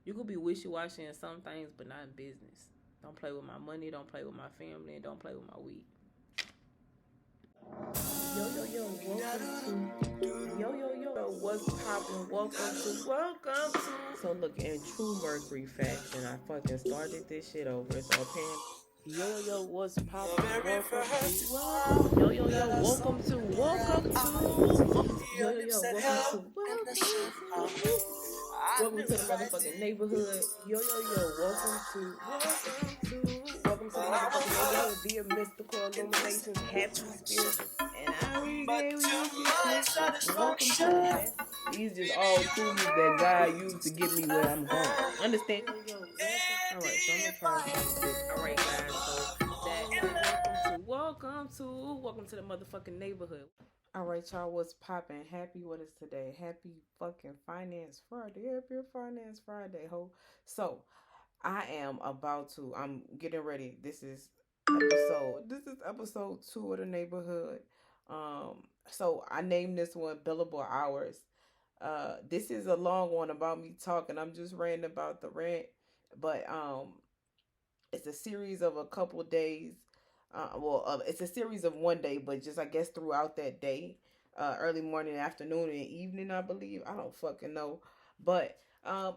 You could be wishy-washy in some things, but not in business. Don't play with my money. Don't play with my family. And don't play with my weed. What's poppin'? Welcome to. So look, in true Mercury fashion, I fucking started this shit over. So apparently, what's poppin'? Welcome to. Welcome to the motherfucking neighborhood. Welcome to the motherfucking neighborhood. Dear mystical illuminations, happy spirits, and welcome to that. These just all tools that God used to get me where I'm going. Understand? Alright, so I'm gonna try something. Alright, guys, so welcome to the motherfucking neighborhood. Alright, y'all, what's poppin'? Happy, what is today? Happy fucking Finance Friday. Happy Finance Friday, ho. So, I'm getting ready. This is episode 2 of the neighborhood. So I named this one Billable Hours. This is a long one about me talking. I'm just ranting about the rent, but it's a series of a couple days. It's a series of one day, but just I guess throughout that day, early morning, afternoon, and evening, I believe. I don't fucking know, but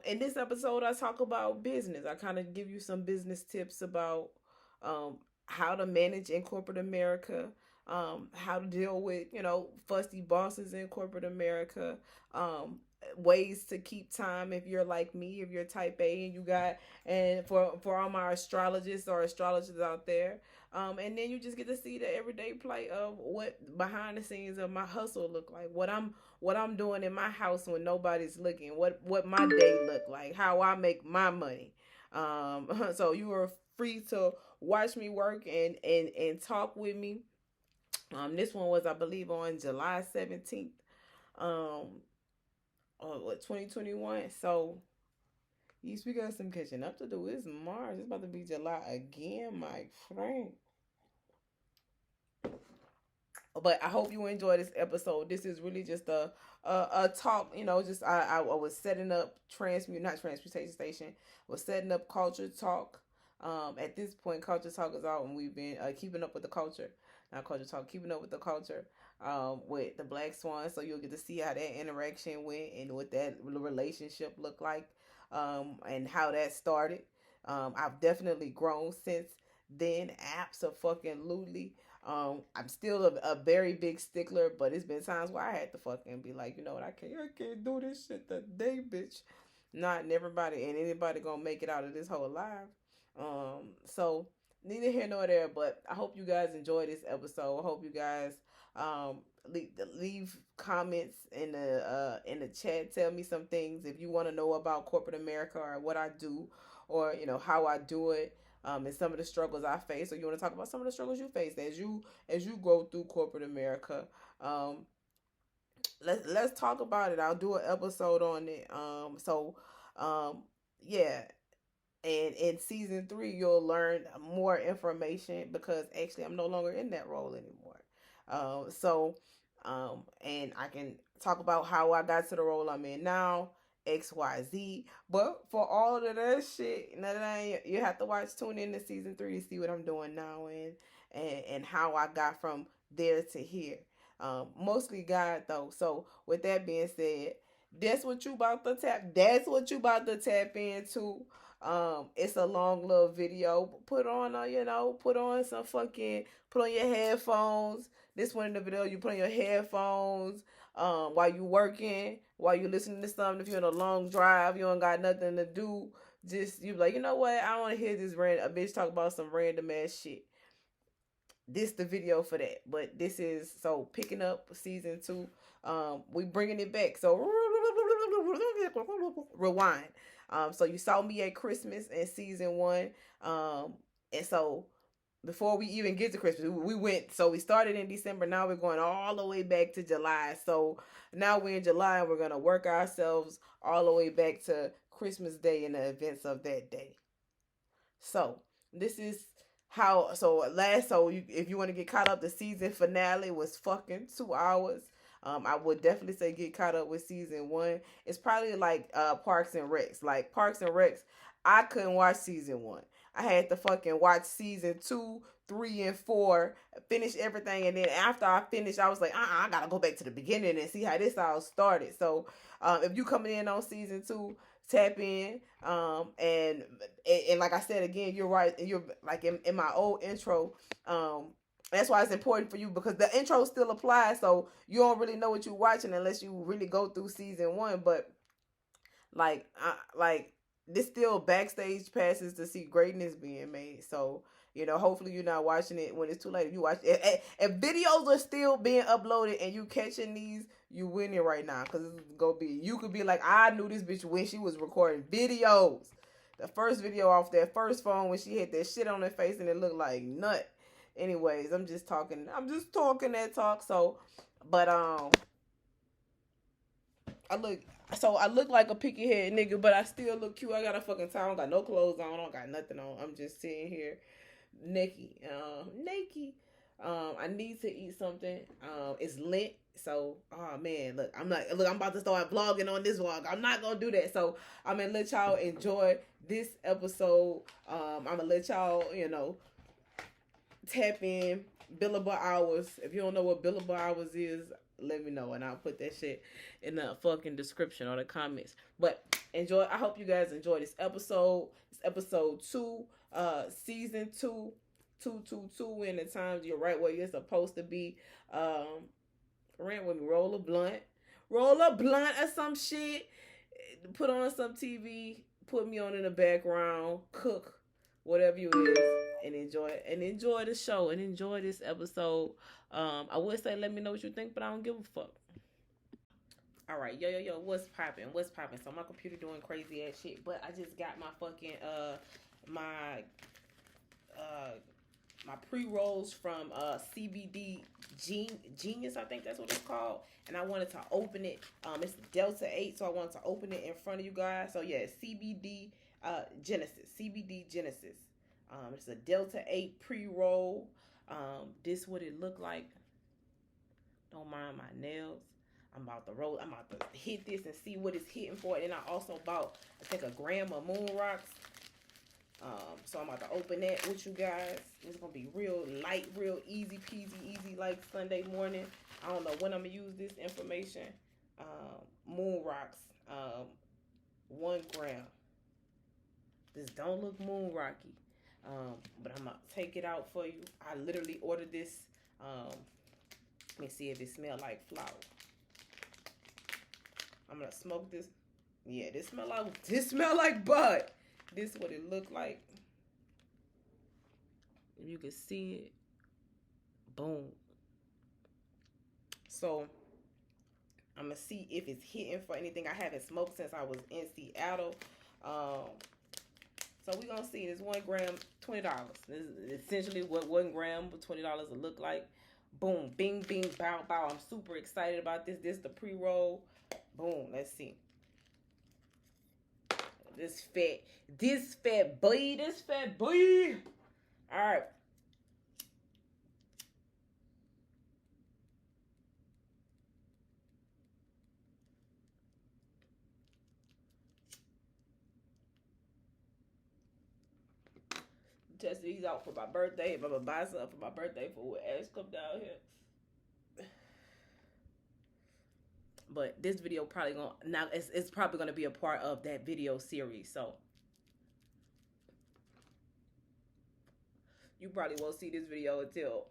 in this episode, I talk about business. I kind of give you some business tips about um, how to manage in corporate America, how to deal with fussy bosses in corporate America, ways to keep time if you're like me, if you're type A and you got, and for all my astrologists or astrologers out there, and then you just get to see the everyday play of what behind the scenes of my hustle look like, what I'm doing in my house when nobody's looking, what my day look like, how I make my money. So you are free to watch me work and talk with me. This one was, I believe, on July 17th. 2021. So yes, we got some catching up to do. It's March. It's about to be July again, my friend. But I hope you enjoy this episode. This is really just a talk. Just I was setting up not transportation station. Was setting up culture talk. At this point, culture talk is out, and we've been keeping up with the culture. Not culture talk, keeping up with the culture. With the Black Swan, so you'll get to see how that interaction went and what that relationship looked like, and how that started. I've definitely grown since then. Absolutely. I'm still a very big stickler, but it's been times where I had to fucking be like, you know what, I can't do this shit today, bitch. Not everybody and anybody gonna make it out of this whole alive. So neither here nor there, but I hope you guys enjoy this episode. I hope you guys leave comments in the chat. Tell me some things if you want to know about corporate America or what I do, or how I do it. And some of the struggles I face, or you want to talk about some of the struggles you face as you go through corporate America. Let's talk about it. I'll do an episode on it. Yeah, and in season 3, you'll learn more information because actually I'm no longer in that role anymore. And I can talk about how I got to the role I'm in now, XYZ. But for all of that shit, you have to tune in to season 3 to see what I'm doing now and how I got from there to here. Mostly God though. So with that being said, that's what you about to tap into. It's a long little video. Put on put on your headphones. This one in the video, you put on your headphones while you working, while you listening to something. If you're on a long drive, you don't got nothing to do. Just you like, you know what? I want to hear this a bitch talk about some random ass shit. This the video for that. But this is so picking up season 2. We bringing it back. So rewind. So you saw me at Christmas in season 1. And so before we even get to Christmas, we started in December. Now we're going all the way back to July. So now we're in July and we're going to work ourselves all the way back to Christmas Day and the events of that day. So this is if you want to get caught up, the season finale was fucking 2 hours. I would definitely say get caught up with season one. It's probably like Parks and Recs. Like Parks and Recs, I couldn't watch season one. I had to fucking watch season two, three, and four, finish everything, and then after I finished, I was like, I gotta go back to the beginning and see how this all started. So, if you coming in on season two, tap in. And like I said again, you're right. You're like in my old intro. That's why it's important for you because the intro still applies. So you don't really know what you're watching unless you really go through season one. But like this still backstage passes to see greatness being made. So hopefully you're not watching it when it's too late. If you watch it, if videos are still being uploaded and you catching these, you winning right now because it's gonna be. You could be like, I knew this bitch when she was recording videos. The first video off that first phone when she had that shit on her face and it looked like nut. Anyways, I'm just talking that talk. So, but I look like a picky head nigga, but I still look cute. I got a fucking tie. I don't got no clothes on. I don't got nothing on. I'm just sitting here naked. Naked. I need to eat something. It's Lent. So, oh man, look, I'm about to start vlogging on this vlog. I'm not gonna do that. So I'm gonna let y'all enjoy this episode. I'm gonna let y'all, tap in. Billable hours. If you don't know what billable hours is, let me know and I'll put that shit in the fucking description or the comments. But enjoy. I hope you guys enjoy this episode. It's episode 2, season 2, 222. In the times you're right where you're supposed to be. Rant with me. Roll a blunt or some shit. Put on some TV. Put me on in the background. Cook. Whatever you is, and enjoy the show and enjoy this episode. I would say let me know what you think, but I don't give a fuck. All right, yo, what's popping? So my computer doing crazy ass shit, but I just got my fucking my my pre-rolls from CBD Genius, I think that's what it's called, and I wanted to open it. It's Delta 8, so I wanted to open it in front of you guys. So yeah, CBD Genesis. It's a Delta 8 pre-roll. This what it look like. Don't mind my nails. I'm about to hit this and see what it's hitting for. And I also bought, I think, a gram of moon rocks. So I'm about to open that with you guys. It's gonna be real light, real easy peasy, easy like Sunday morning. I don't know when I'm gonna use this information. Moon rocks, 1 gram. This don't look moon rocky, but I'm gonna take it out for you. I literally ordered this. Let me see if it smells like flour. I'm gonna smoke this. Yeah, this smell like bud. This is what it look like. If you can see it, boom. So I'm gonna see if it's hitting for anything. I haven't smoked since I was in Seattle. So we're gonna see this 1 gram, $20. This is essentially what 1 gram for $20 will look like. Boom, bing, bing, bow, bow. I'm super excited about this. This the pre-roll. Boom, let's see. This fat boy. All right. Test these out for my birthday. If I'm gonna buy something for my birthday for what ass come down here. But this video probably it's probably gonna be a part of that video series. So you probably won't see this video until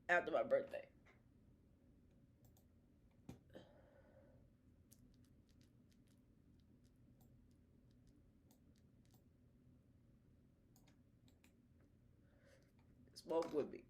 after my birthday. Smoke with me.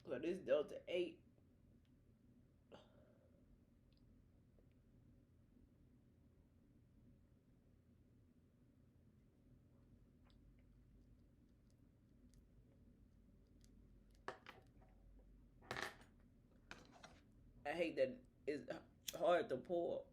So this Delta 8. I hate that it's hard to pull.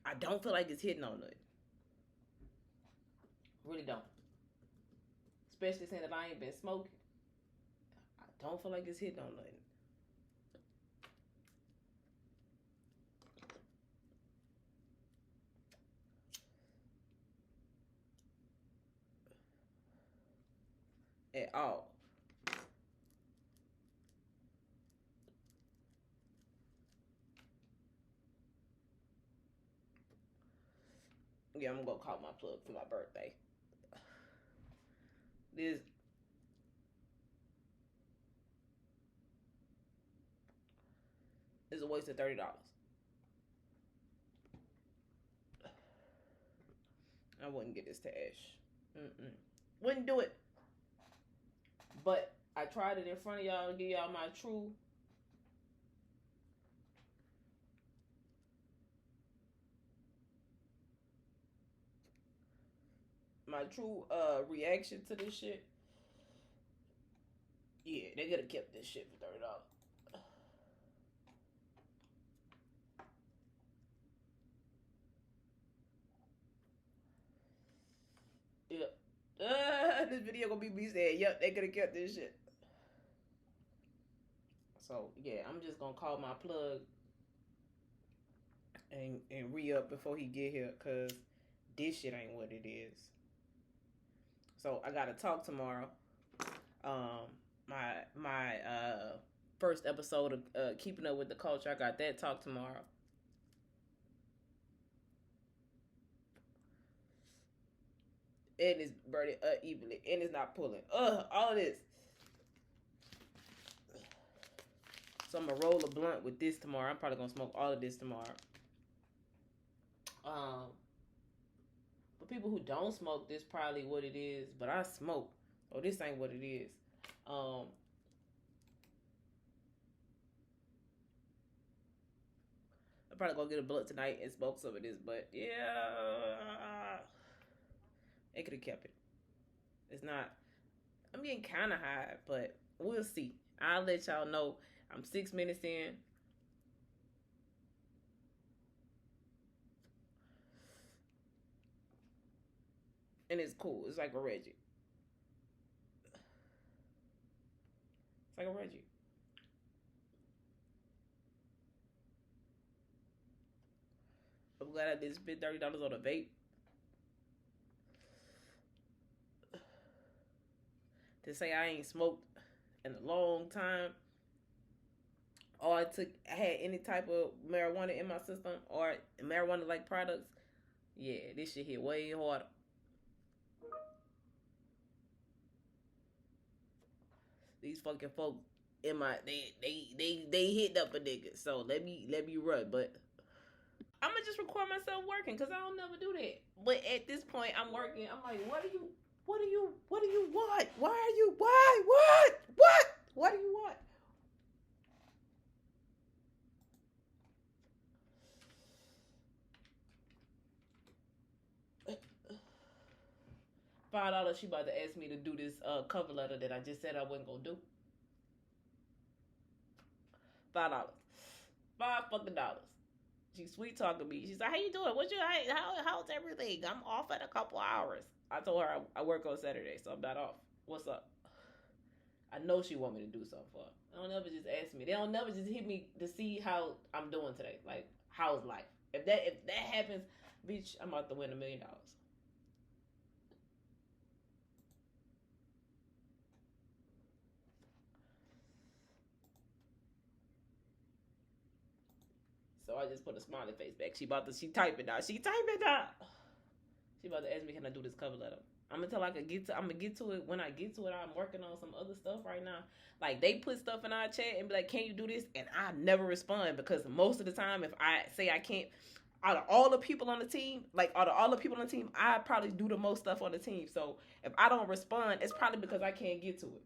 I don't feel like it's hitting on it. Really don't. Especially since I ain't been smoking. I don't feel like it's hitting on nothing. At all. Yeah, I'm gonna call my plug for my birthday. This is a waste of $30. I wouldn't get this to Ash. Wouldn't do it. But I tried it in front of y'all to give y'all my true reaction to this shit. Yeah, they could have kept this shit for $30. Yep. This video gonna be me saying, yep, they could have kept this shit. So yeah, I'm just gonna call my plug and re-up before he get here, cause this shit ain't what it is. So I gotta talk tomorrow. My first episode of Keeping Up with the Culture, I got that talk tomorrow. And it's burning evenly, and it's not pulling. All of this. So I'm gonna roll a blunt with this tomorrow. I'm probably gonna smoke all of this tomorrow. For people who don't smoke, this probably what it is. But I smoke. Oh, this ain't what it is. I'm probably gonna get a blunt tonight and smoke some of this. But yeah, they could have kept it. It's not. I'm getting kind of high, but we'll see. I'll let y'all know. I'm 6 minutes in. And it's cool. It's like a Reggie. It's like a Reggie. I'm glad I did spend $30 on a vape. To say I ain't smoked in a long time, or I had any type of marijuana in my system, or marijuana like products, yeah, this shit hit way harder. These fucking folks in my they hit up a nigga. So let me run. But I'm gonna just record myself working, because I don't never do that. But at this point, I'm working. I'm like, what do you want? Why are you what do you want? $5. She about to ask me to do this cover letter that I just said I wasn't gonna do. $5. $5 fucking. She sweet talking me. She's like, "How you doing? How's everything? I'm off in a couple hours." I told her I work on Saturday, so I'm not off. What's up? I know she want me to do something for her. They don't never just ask me. They don't never just hit me to see how I'm doing today. Like, how's life? If that happens, bitch, I'm about to win $1 million. So I just put a smiley face back. She typing now. She about to ask me, can I do this cover letter? I'm gonna get to it when I get to it. I'm working on some other stuff right now. Like they put stuff in our chat and be like, "Can you do this?" And I never respond because most of the time, if I say I can't, out of all the people on the team, like out of all the people on the team, I probably do the most stuff on the team. So if I don't respond, it's probably because I can't get to it.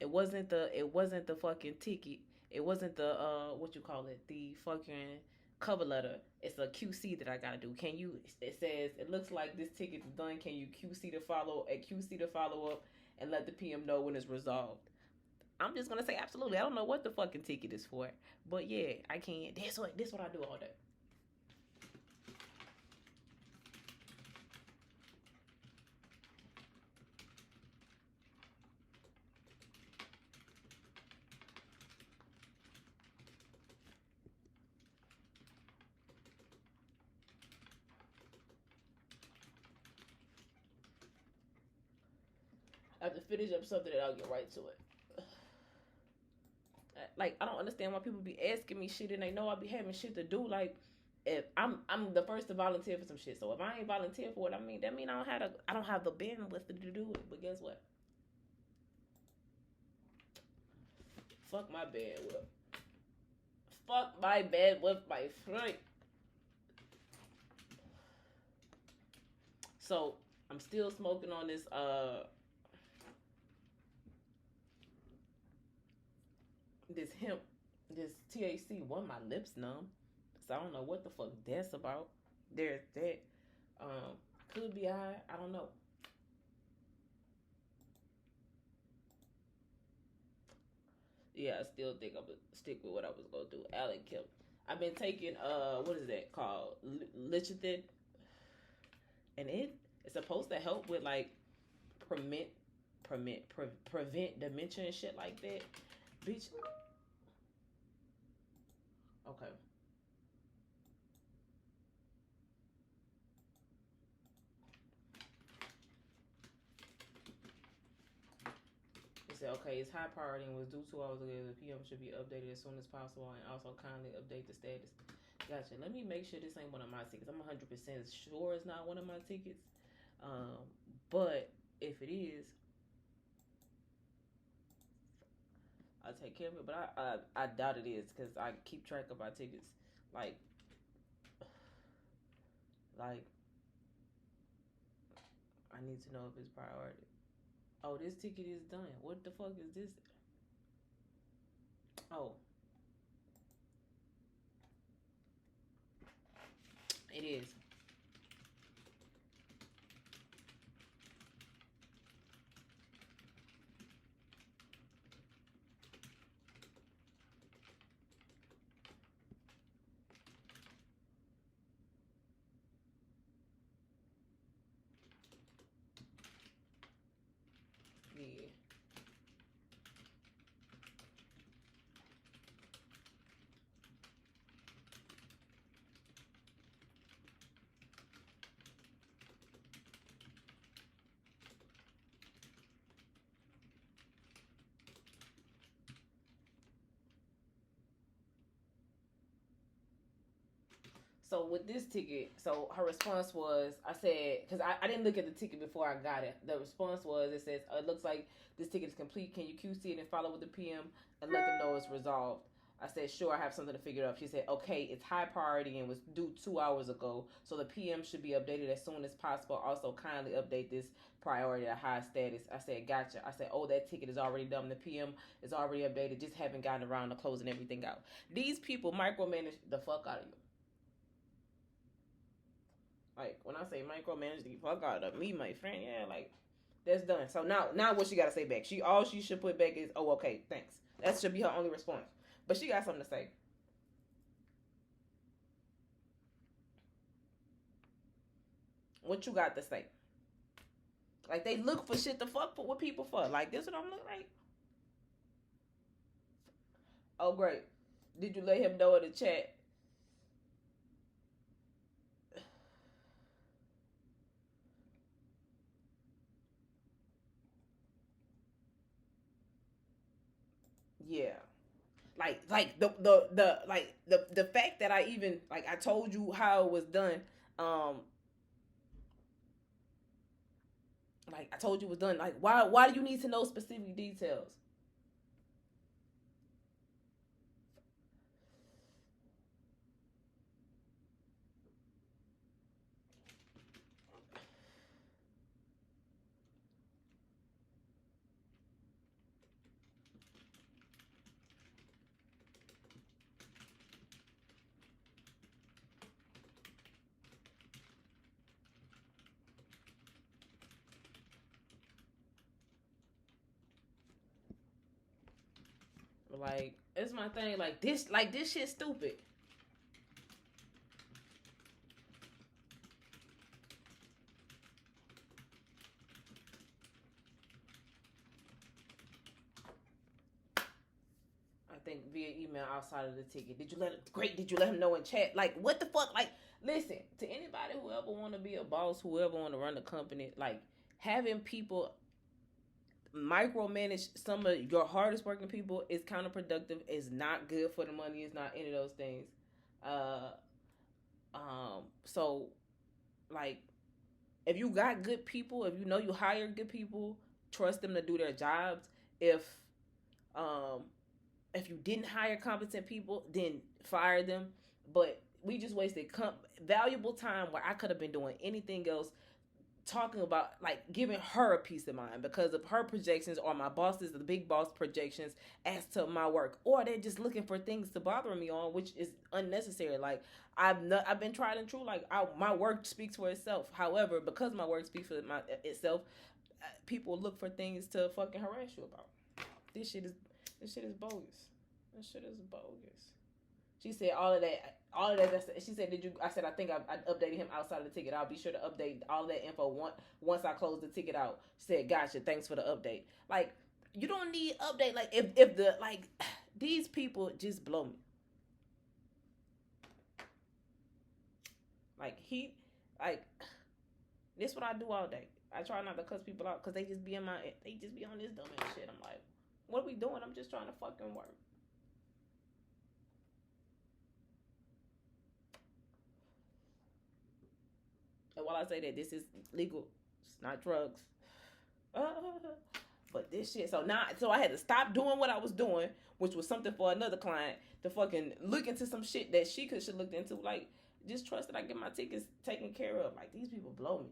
It wasn't the fucking ticket. It wasn't the what you call it, the fucking cover letter. It's a QC that I gotta do. Can you? It says it looks like this ticket is done. Can you QC to follow up and let the PM know when it's resolved? I'm just gonna say absolutely. I don't know what the fucking ticket is for, but yeah, I can. This what I do all day. I have to finish up something and I'll get right to it. Like I don't understand why people be asking me shit and they know I be having shit to do. Like if I'm the first to volunteer for some shit, so if I ain't volunteer for it, I mean that mean I don't have the bandwidth to do it. But guess what? Fuck my bandwidth. Fuck my bandwidth, my friend. So I'm still smoking on this hemp, this THC. One, my lips numb, so I don't know what the fuck that's about. There's that. Could be high. I don't know. Yeah, I still think I'm gonna stick with what I was gonna do. Alan Kemp. I've been taking what is that called? Licithin, and it's supposed to help with like prevent prevent dementia and shit like that. Bitch. Okay. It said, okay, it's high priority and was due 2 hours ago. The PM should be updated as soon as possible and also kindly update the status. Gotcha. Let me make sure this ain't one of my tickets. I'm 100% sure it's not one of my tickets. Um, but if it is, I'll take care of it. But I doubt it is because I keep track of my tickets. Like, like, I need to know if it's priority. Oh, this ticket is done. What the fuck is this? Oh, it is. Yeah. So with this ticket, so her response was, I said, because I didn't look at the ticket before I got it. The response was, it says, it looks like this ticket is complete. Can you QC it and follow with the PM and let them know it's resolved? I said, sure, I have something to figure out. She said, okay, it's high priority and was due 2 hours ago. So the PM should be updated as soon as possible. Also, kindly update this priority to high status. I said, gotcha. I said, oh, that ticket is already done. The PM is already updated. Just haven't gotten around to closing everything out. These people micromanage the fuck out of you. Like when I say micromanage the fuck out of me, my friend, yeah, like that's done. So now what she gotta say back? She should put back is, oh, okay, thanks. That should be her only response. But she got something to say. What you got to say? Like they look for shit to fuck for with people for. Like this what I'm looking like. Oh great. Did you let him know in the chat? Yeah. the fact that I even like I told you how it was done. Um, like I told you it was done. Like why do you need to know specific details? Like it's my thing. Like this shit stupid. I think via email outside of the ticket. Did you let him know in chat? Like what the fuck? Like listen to anybody who ever want to be a boss, whoever want to run the company. Like having people micromanage some of your hardest working people is counterproductive. It's not good for the money. It's not any of those things. Uh, so like if you got good people, if you know you hire good people, trust them to do their jobs. Um if you didn't hire competent people, then fire them. But we just wasted valuable time where I could have been doing anything else, talking about like giving her a peace of mind because of her projections or my bosses, the big boss projections as to my work, or they're just looking for things to bother me on, which is unnecessary. Like I've been tried and true. Like my work speaks for itself. However, because my work speaks for itself, people look for things to fucking harass you about. This shit is this shit is bogus. This shit is bogus. She said all of that. All of that. She said, "Did you?" I said, "I think I updated him outside of the ticket. I'll be sure to update all of that info once I close the ticket out." She said, "Gotcha. Thanks for the update." Like, you don't need update. Like, if the like these people just blow me. Like like this what I do all day. I try not to cuss people out because they just be on this dumb ass shit. I'm like, what are we doing? I'm just trying to fucking work. And while I say that this is legal, it's not drugs. Uh, but this shit. So I had to stop doing what I was doing, which was something for another client to fucking look into some shit that she should look into. Like, just trust that I get my tickets taken care of. Like these people blow me.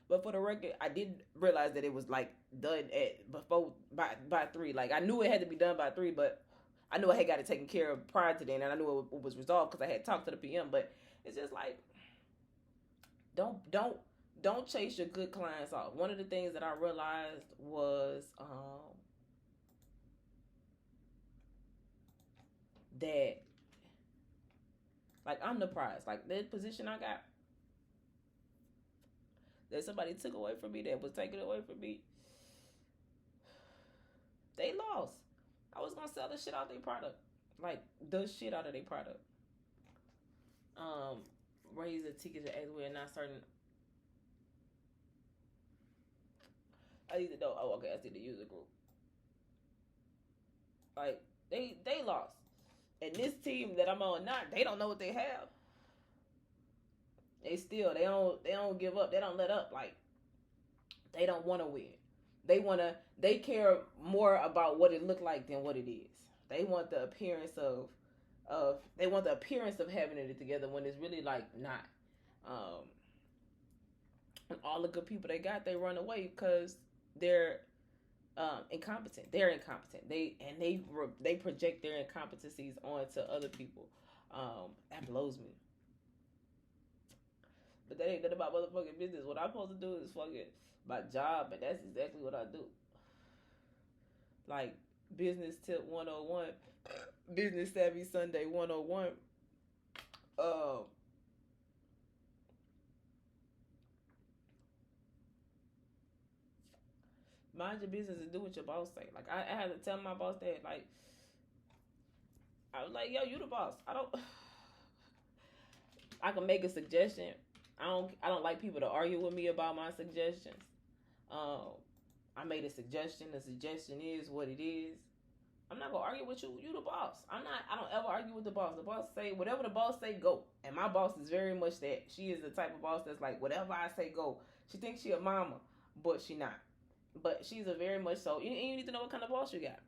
But for the record, I did realize that it was like done at before by 3. Like I knew it had to be done by 3, but I knew I had got it taken care of prior to then, and I knew it was resolved because I had talked to the PM. But it's just like don't don't don't chase your good clients off. One of the things that I realized was that like I'm the prize. Like the position I got that somebody took away from me, that was taken away from me, they lost. I was gonna sell the shit out of their product, like the shit out of their product. Um, Raise the tickets as we're not certain. I need to know. Oh, okay. I see the user group. Like they lost, and this team that I'm on now, they don't know what they have. They don't give up. They don't let up. Like they don't want to win. They care more about what it looked like than what it is. They want the appearance of they want the appearance of having it together when it's really like not. Um, and all the good people they got, they run away because they're incompetent. They're incompetent. They project their incompetencies onto other people. That blows me. But that ain't nothing about motherfucking business. What I'm supposed to do is fucking my job, and that's exactly what I do. Like business tip 101, business savvy Sunday 101. Um, Mind your business and do what your boss say. Like I had to tell my boss that. Like I was like, yo, you the boss. I don't. I can make a suggestion. I don't like people to argue with me about my suggestions. Um, I made a suggestion. The suggestion is what it is. I'm not gonna argue with you. You the boss. I'm not. I don't ever argue with the boss. The boss say whatever the boss say, go. And my boss is very much that. She is the type of boss that's like whatever I say, go. She thinks she a mama, but she not. But she's a very much so. You need to know what kind of boss you got.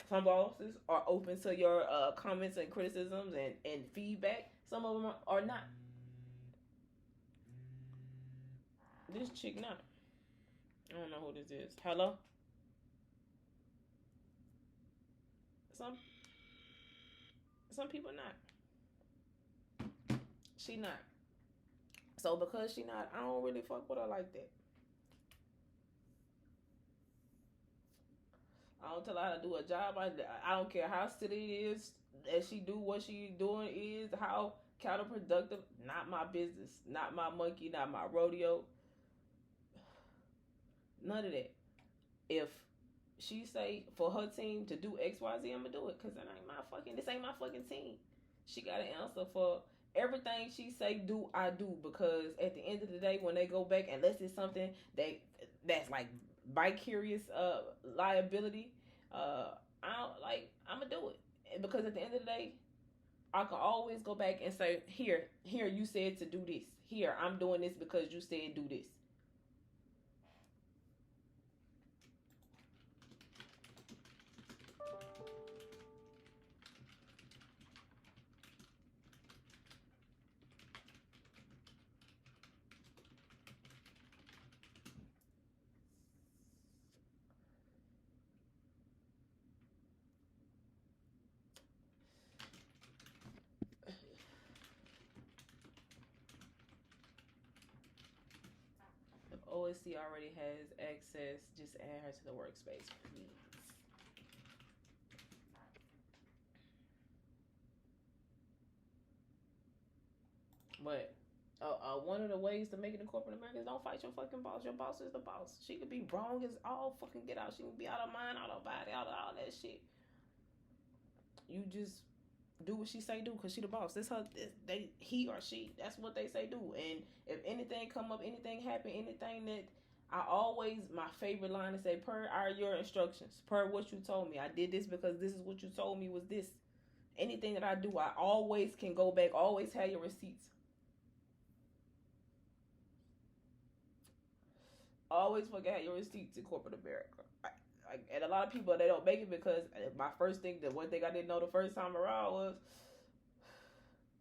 Some bosses are open to your comments and criticisms and feedback. Some of them are not. This chick not. I don't know who this is. Hello. Some some people not. She not. So because she not, I don't really fuck with her like that. I don't tell her how to do a job. I don't care how silly it is that she do what she doing is how counterproductive. Not my business. Not my monkey. Not my rodeo. None of that. If she say for her team to do X Y Z, I'ma do it. Cause that ain't my fucking. This ain't my fucking team. She got to answer for everything she say. Do I do? Because at the end of the day, when they go back, unless it's something that's like vicarious liability, I don't like. I'ma do it. Because at the end of the day, I can always go back and say, here, you said to do this. Here, I'm doing this because you said do this. If OSC already has access, just add her to the workspace, please. But one of the ways to make it in corporate America is don't fight your fucking boss. Your boss is the boss. She could be wrong as all fucking get out. She can be out of mind, out of body, out of all that shit. You just do what she say do because she the boss. This her, they, he or she. That's what they say do. And if anything come up, anything happen, anything that I always my favorite line is say per are your instructions, per what you told me. I did this because this is what you told me was this. Anything that I do, I always can go back. Always have your receipts. Always fucking have your receipts in corporate America. And a lot of people they don't make it because my first thing, the one thing I didn't know the first time around was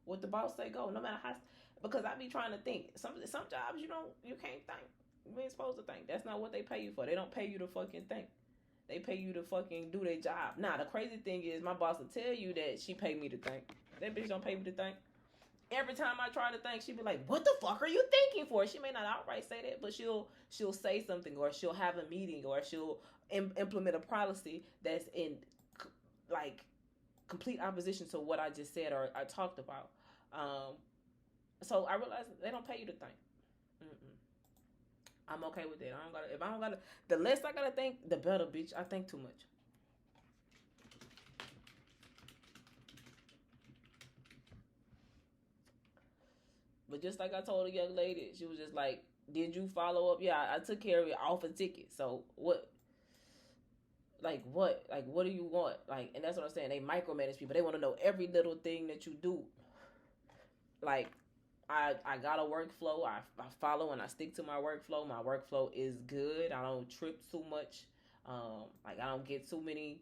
what the boss say go. No matter how, because I be trying to think. Some jobs you can't think. You ain't supposed to think. That's not what they pay you for. They don't pay you to fucking think. They pay you to fucking do their job. Now the crazy thing is my boss will tell you that she paid me to think. That bitch don't pay me to think. Every time I try to think, she'd be like, "What the fuck are you thinking for?" She may not outright say that, but she'll say something, or she'll have a meeting, or she'll implement a policy that's in like complete opposition to what I just said or I talked about. Um, so I realized they don't pay you to think. Mm-mm. I'm okay with that. I don't gotta. If I don't gotta, the less I gotta think, the better, bitch. I think too much. But just like I told a young lady, she was just like, "Did you follow up?" Yeah, I took care of it off a ticket. So what? Like what do you want? Like, and that's what I'm saying. They micromanage people. They want to know every little thing that you do. Like, I got a workflow. I follow and I stick to my workflow. My workflow is good. I don't trip too much. Like I don't get too many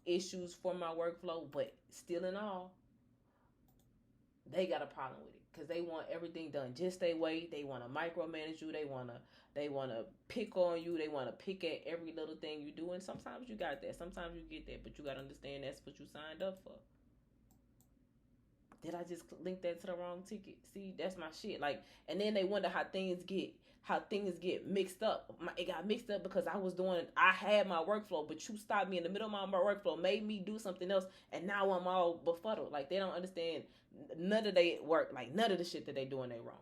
issues for my workflow. But still, in all, they got a problem with it because they want everything done just their way. They want to micromanage you. They want to pick on you. They want to pick at every little thing you do. And sometimes you got that. Sometimes you get that. But you got to understand that's what you signed up for. Did I just link that to the wrong ticket? See, that's my shit. Like, and then they wonder how things get mixed up. It got mixed up because I had my workflow, but you stopped me in the middle of my workflow, made me do something else, and now I'm all befuddled. Like they don't understand none of they work, like none of the shit that they doing they wrong.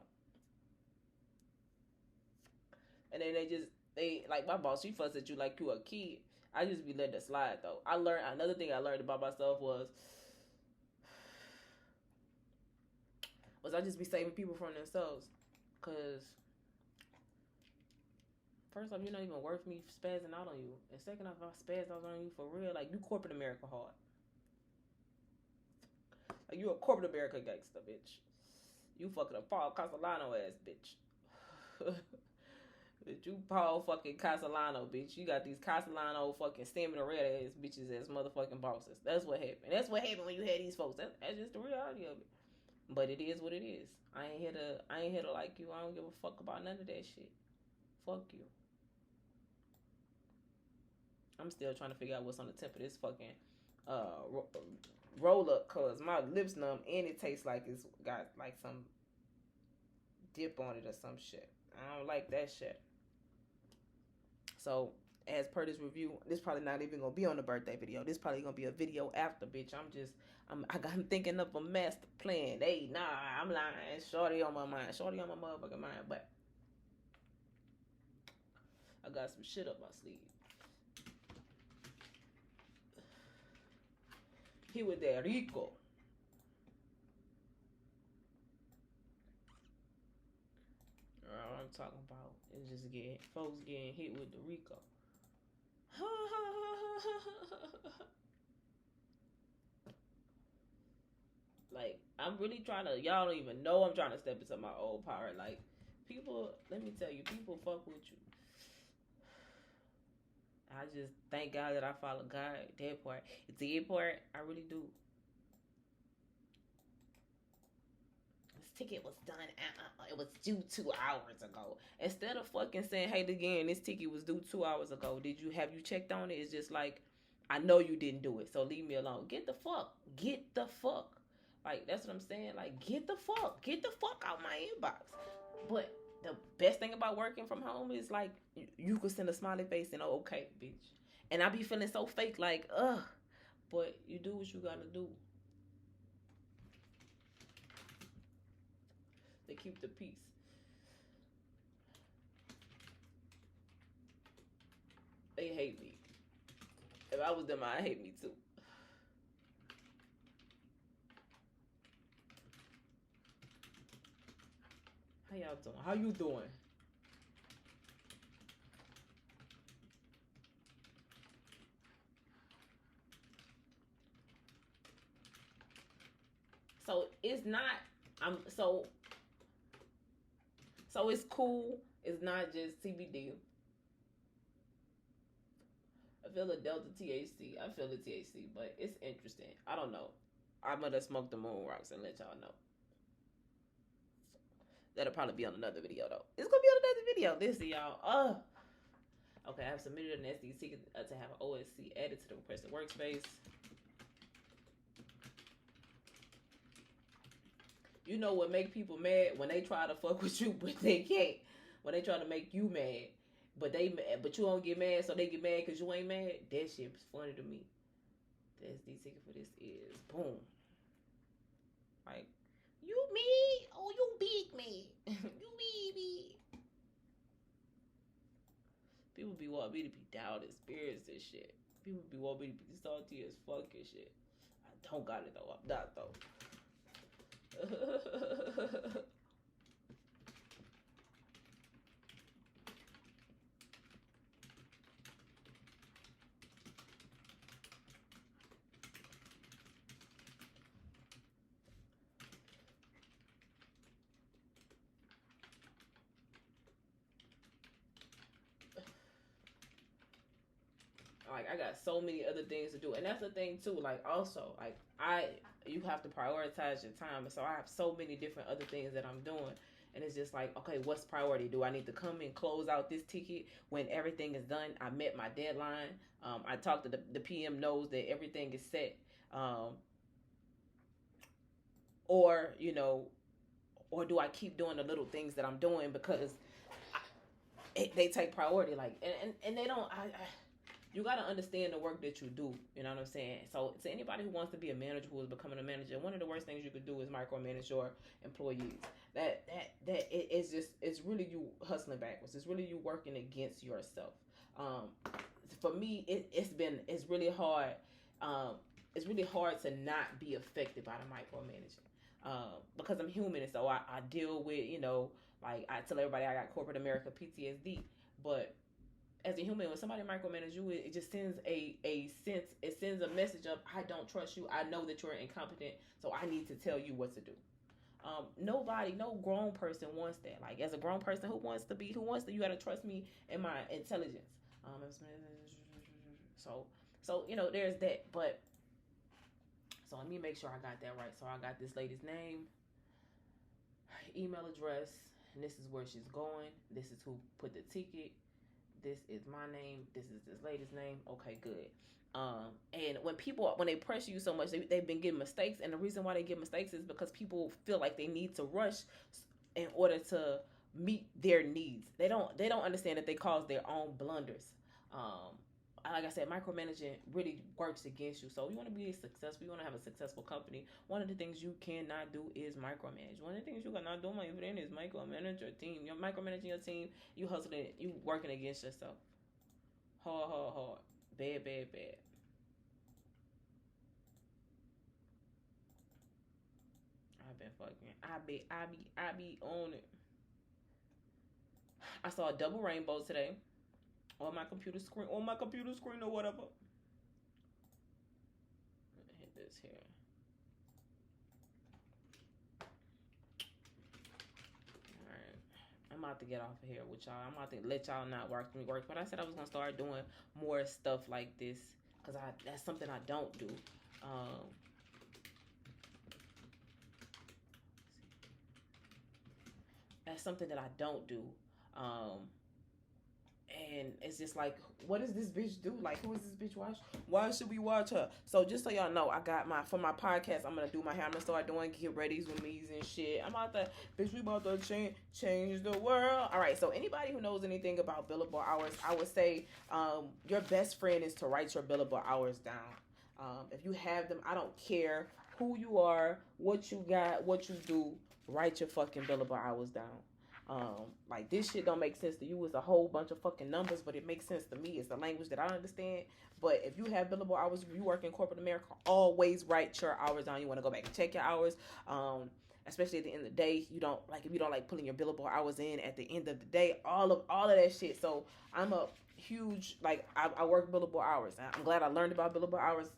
And then they like my boss, she fuss at you like you a kid. I just be letting it slide though. I learned another thing I learned about myself was I just be saving people from themselves, cause First off, you're not even worth me spazzing out on you. And second off, if I spaz out on you for real, like, you corporate America hard. Like, you a corporate America gangster, bitch. You fucking a Paul Castellano ass bitch. Bitch, you Paul fucking Castellano, bitch. You got these Castellano fucking stamina red ass bitches as motherfucking bosses. That's what happened. That's what happened when you had these folks. That's just the reality of it. But it is what it is. I ain't here to like you. I don't give a fuck about none of that shit. Fuck you. I'm still trying to figure out what's on the tip of this fucking roll up, cause my lips numb and it tastes like it's got like some dip on it or some shit. I don't like that shit. So as per this review, this probably not even gonna be on the birthday video. This probably gonna be a video after, bitch. I'm thinking of a master plan. Hey, nah, I'm lying. Shorty on my mind. Shorty on my motherfucking mind. But I got some shit up my sleeve. He was there, Rico. All I'm talking about is just getting folks getting hit with the Rico. Like, I'm really trying to, y'all don't even know I'm trying to step into my old power. Like, people, let me tell you, people fuck with you. I just thank God that I follow God. That part. The part, I really do. This ticket was done. It was due 2 hours ago. Instead of fucking saying, "Hey, again, this ticket was due 2 hours ago. Have you checked on it?" It's just like, I know you didn't do it, so leave me alone. Get the fuck. Like, that's what I'm saying. Like, get the fuck out my inbox. But the best thing about working from home is like you could send a smiley face and okay, bitch. And I be feeling so fake, like, ugh. But you do what you gotta do to keep the peace. They hate me. If I was them, I'd hate me too. How y'all doing? How you doing? So it's not. I'm so. So it's cool. It's not just CBD. I feel the Delta THC. I feel the THC, but it's interesting. I don't know. I'm gonna smoke the moon rocks and let y'all know. That'll probably be on another video though. It's gonna be on another video. Listen, y'all. Okay, I have submitted an SDC to have an OSC added to the requested workspace. You know what make people mad when they try to fuck with you, but they can't. When they try to make you mad, but you don't get mad, so they get mad because you ain't mad. That shit is funny to me. The SD ticket for this is boom. Like, you me? Oh, you beat me. You beat me. People be wanting me to be down in spirits and shit. People be wanting me to be salty as fuck and shit. I don't got it though. I'm not though. Like, I got so many other things to do, and that's the thing too. Like, also, like, you have to prioritize your time, and so I have so many different other things that I'm doing, and it's just like, okay, what's priority? Do I need to come and close out this ticket when everything is done? I met my deadline. I talked to the PM, knows that everything is set, or or do I keep doing the little things that I'm doing because they take priority? Like, and they don't. You got to understand the work that you do. You know what I'm saying? So to anybody who wants to be a manager, who is becoming a manager, one of the worst things you could do is micromanage your employees. It's really you hustling backwards. It's really you working against yourself. For me, it's really hard. It's really hard to not be affected by the micromanaging. Because I'm human, and so I deal with, like I tell everybody I got corporate America PTSD, but as a human, when somebody micromanage you, it just sends a sense. It sends a message of I don't trust you. I know that you're incompetent, so I need to tell you what to do. Nobody, no grown person wants that. Like as a grown person, who wants to, you gotta trust me and my intelligence. Um, so, there's that. But so let me make sure I got that right. So I got this lady's name, email address, and this is where she's going. This is who put the ticket. This is my name. This is this lady's name. Okay, good. And when they pressure you so much, they've been getting mistakes, and the reason why they get mistakes is because people feel like they need to rush in order to meet their needs. They don't understand that they cause their own blunders. Um, like I said, micromanaging really works against you. So you want to be successful, you want to have a successful company. One of the things you cannot do is micromanage. One of the things you cannot do, my friend, is micromanage your team. You're micromanaging your team. You hustling. You working against yourself. Hard, hard, hard. Bad, bad, bad. I've been fucking. I be on it. I saw a double rainbow today on my computer screen. On my computer screen or whatever. Hit this here. I'm about to get off of here with y'all. I'm about to let y'all not work me work. But I said I was gonna start doing more stuff like this because that's something I don't do. Um, that's something that I don't do. Um, and it's just like, what does this bitch do? Like, who is this bitch watch? Why should we watch her? So just so y'all know, I got for my podcast, I'm gonna do my hair. I'm gonna start doing get ready's with me's and shit. I'm about to, bitch, we about to change the world. All right, so anybody who knows anything about billable hours, I would say your best friend is to write your billable hours down. If you have them, I don't care who you are, what you got, what you do, write your fucking billable hours down. Like this shit don't make sense to you. It's a whole bunch of fucking numbers, but it makes sense to me. It's the language that I understand. But if you have billable hours, if you work in corporate America, always write your hours down. You want to go back and check your hours. Especially at the end of the day, you don't like if you don't like putting your billable hours in at the end of the day. All of that shit. So I'm a huge I work billable hours. I'm glad I learned about billable hours.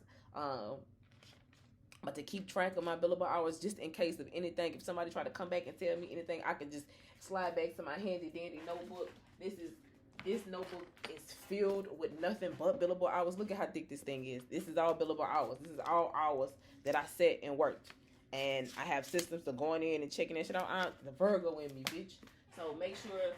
But to keep track of my billable hours, just in case of anything, if somebody try to come back and tell me anything, I can just slide back to my handy dandy notebook. This notebook is filled with nothing but billable hours. Look at how thick this thing is. This is all billable hours. This is all hours that I set and worked. And I have systems to going in and checking that shit out. The Virgo in me, bitch. So make sure.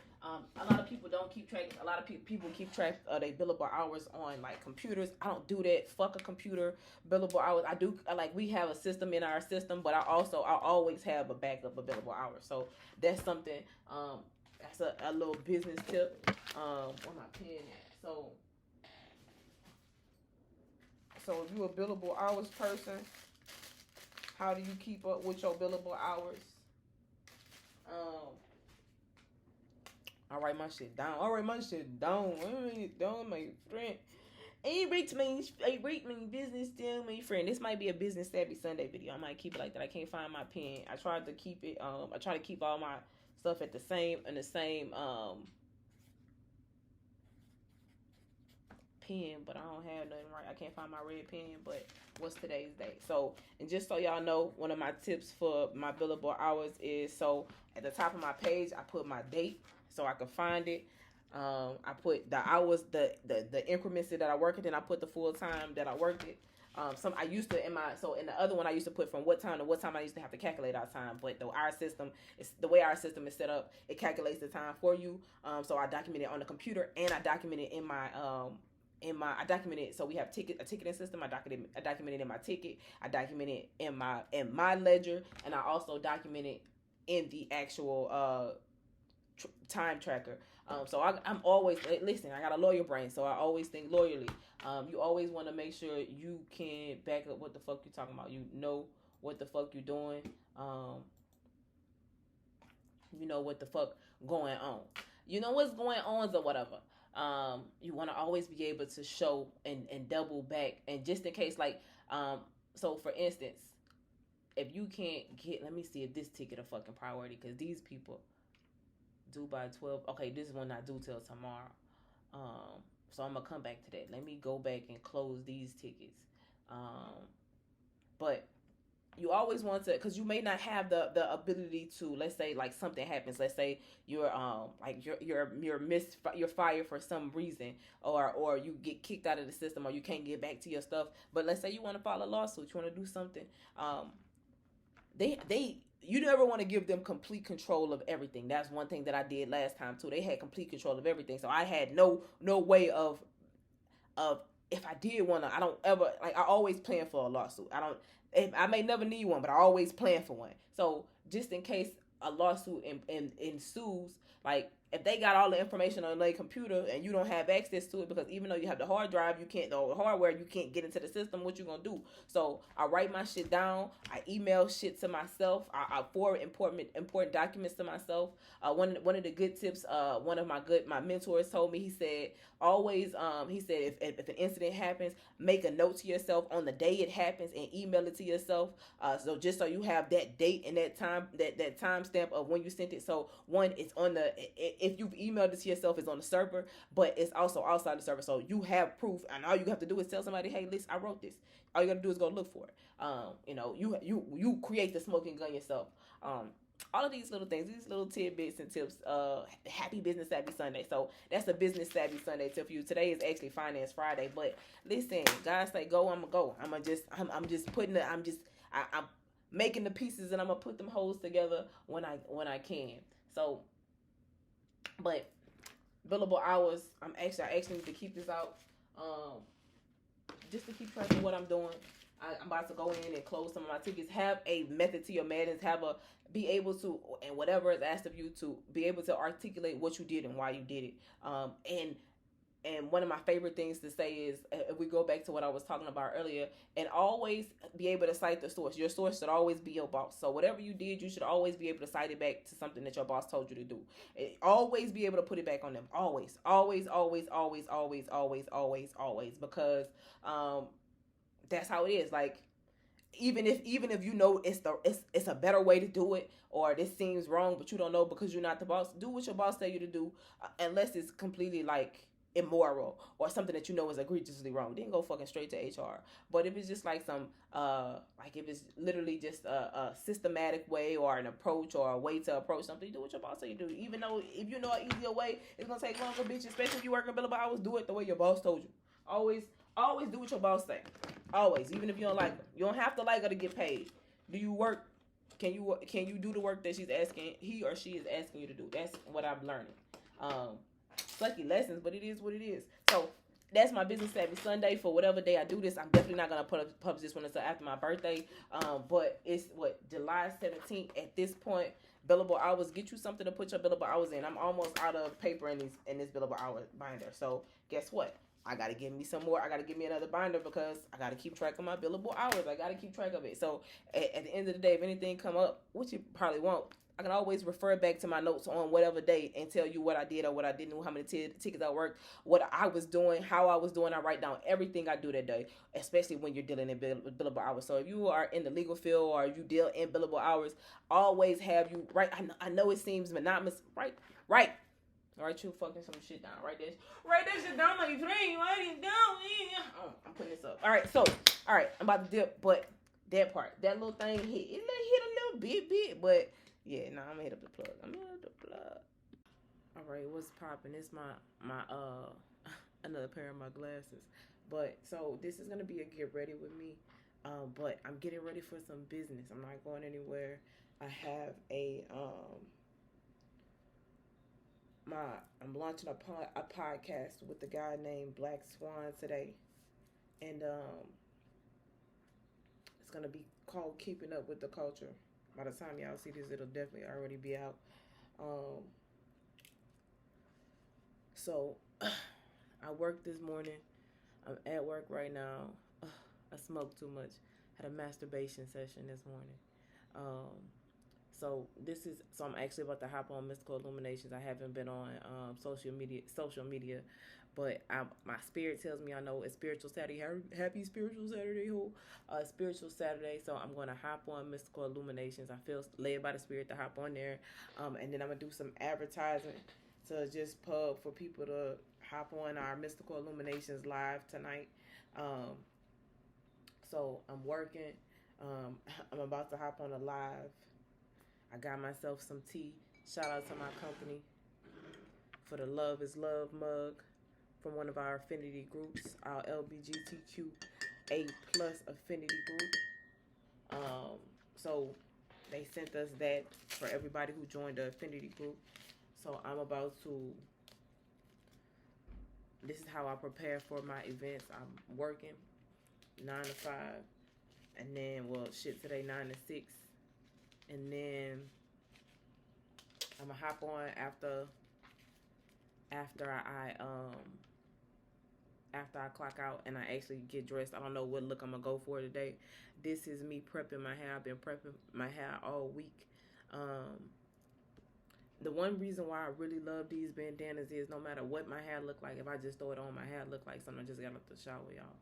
A lot of people don't keep track. A lot of people keep track of their billable hours on like computers. I don't do that. Fuck a computer. Billable hours. I do we have a system in our system, but I always have a backup of billable hours. So that's something. That's a little business tip. Where my pen at? So if you a billable hours person, how do you keep up with your billable hours? I write my shit down. Down, my friend. Hey, rate me business still, my friend. This might be a business savvy Sunday video. I might keep it like that. I can't find my pen. I tried to keep it. I try to keep all my stuff at the same pen, but I don't have nothing right. I can't find my red pen. But what's today's date? So, and just so y'all know, one of my tips for my billable hours is at the top of my page, I put my date so I can find it. I put the hours, the increments that I work it, and I put the full time that I worked it. I used to in the other one I used to put from what time to what time I used to have to calculate our time, but the way our system is set up, it calculates the time for you. So I document it on the computer and I document it in my I document it. So we have a ticketing system. I document it in my ticket. I document it in my ledger, and I also document it in the actual time tracker. So I'm always listen. I got a lawyer brain, so I always think lawyerly. You always want to make sure you can back up what the fuck you talking about. You know what the fuck you doing. You know what the fuck going on. You know what's going on or whatever. You want to always be able to show and double back, and just in case, so for instance, if you can't let me see if this ticket a fucking priority, because these people due by 12. Okay, this one not due till tomorrow. So I'm gonna come back to that. Let me go back and close these tickets. But you always want to, because you may not have the ability to, let's say like something happens, let's say you're like you're fired for some reason, or you get kicked out of the system, or you can't get back to your stuff. But let's say you want to file a lawsuit, you want to do something. They You never want to give them complete control of everything. That's one thing that I did last time too. They had complete control of everything, so I had no way of if I did want to. I don't ever, like, I always plan for a lawsuit. I don't, if I may never need one, but I always plan for one. So just in case a lawsuit ensues, like if they got all the information on their computer and you don't have access to it, because even though you have the hard drive, you can't, the hardware, you can't get into the system. What you gonna do? So I write my shit down. I email shit to myself. I forward important documents to myself. One of the good tips, one of my mentors told me. He said always, he said if an incident happens, make a note to yourself on the day it happens and email it to yourself. So just so you have that date and that time, that time stamp of when you sent it. So one, it's on the, if you've emailed it to yourself, it's on the server, but it's also outside the server. So you have proof, and all you have to do is tell somebody, hey, listen, I wrote this. All you gotta do is go look for it. You create the smoking gun yourself. All of these little things, these little tidbits and tips. Happy Business Savvy Sunday. So that's a Business Savvy Sunday tip for you. Today is actually Finance Friday, but listen, God say go, I'm gonna go. I'm making the pieces, and I'm gonna put them holes together when I can. So, but billable hours, I actually need to keep this out, just to keep track of what I'm doing. I'm about to go in and close some of my tickets. Have a method to your madness. Be able to, and whatever is asked of you, to be able to articulate what you did and why you did it. And one of my favorite things to say is, if we go back to what I was talking about earlier, and always be able to cite the source. Your source should always be your boss. So whatever you did, you should always be able to cite it back to something that your boss told you to do. Always be able to put it back on them. Always, always, always, always, always, always, always, always, because that's how it is. Like, even if you know it's a better way to do it, or this seems wrong, but you don't know because you're not the boss, do what your boss tell you to do, unless it's completely like immoral or something that you know is egregiously wrong. Then go fucking straight to HR. But if it's just like some like if it's literally just a systematic way or an approach or a way to approach something, do what your boss tell you to do. Even though if you know an easier way, it's gonna take longer, bitch. Especially if you working billable hours, do it the way your boss told you. Always do what your boss say. Always, even if you don't like her. You don't have to like her to get paid. Do you work? Can you do the work that he or she is asking you to do? That's what I'm learning. Sucky lessons, but it is what it is. So that's my Business Savvy Sunday. For whatever day I do this, I'm definitely not gonna publish this one until after my birthday. But it's July 17th at this point. Billable hours, get you something to put your billable hours in. I'm almost out of paper in this billable hour binder. So guess what? I gotta give me some more. I gotta give me another binder because I gotta keep track of my billable hours. I gotta keep track of it. So at the end of the day, if anything come up, which you probably won't, I can always refer back to my notes on whatever day and tell you what I did or what I didn't, how many tickets I worked, what I was doing, how I was doing. I write down everything I do that day, especially when you're dealing in billable hours. So if you are in the legal field or if you deal in billable hours, always have you right. I know it seems monotonous. Right. Write you fucking some shit down. Write that shit down like you train. Write it down. Oh, I'm putting this up. All right. I'm about to dip, but that part, that little thing hit a little bit, but yeah, I'm gonna hit up the plug. All right, what's popping? It's my another pair of my glasses. But so this is gonna be a get ready with me. But I'm getting ready for some business. I'm not going anywhere. I have I'm launching a podcast with a guy named Black Swan today, and it's gonna be called Keeping Up with the Culture. By the time y'all see this, it'll definitely already be out. So I worked this morning. I'm at work right now. I smoked too much. Had a masturbation session this morning. So I'm actually about to hop on Mystical Illuminations. I haven't been on social media, but my spirit tells me I know it's Spiritual Saturday. Happy Spiritual Saturday, Spiritual Saturday. So I'm going to hop on Mystical Illuminations. I feel led by the Spirit to hop on there, and then I'm gonna do some advertising to just pub for people to. hop on our Mystical Illuminations live tonight. Um, so I'm working. I'm about to hop on a live. I got myself some tea. Shout out to my company for the Love is Love mug from one of our affinity groups, our LBGTQA plus affinity group. So they sent us that for everybody who joined the affinity group. So I'm about to. This is how I prepare for my events. I'm working 9 to 5, and then today 9 to 6, and then I'm gonna hop on after I clock out and I actually get dressed. I don't know what look I'm gonna go for today. This is me prepping my hair. I've been prepping my hair all week. The one reason why I really love these bandanas is no matter what my hair look like, if I just throw it on, my hair look like something I just got out the shower, y'all.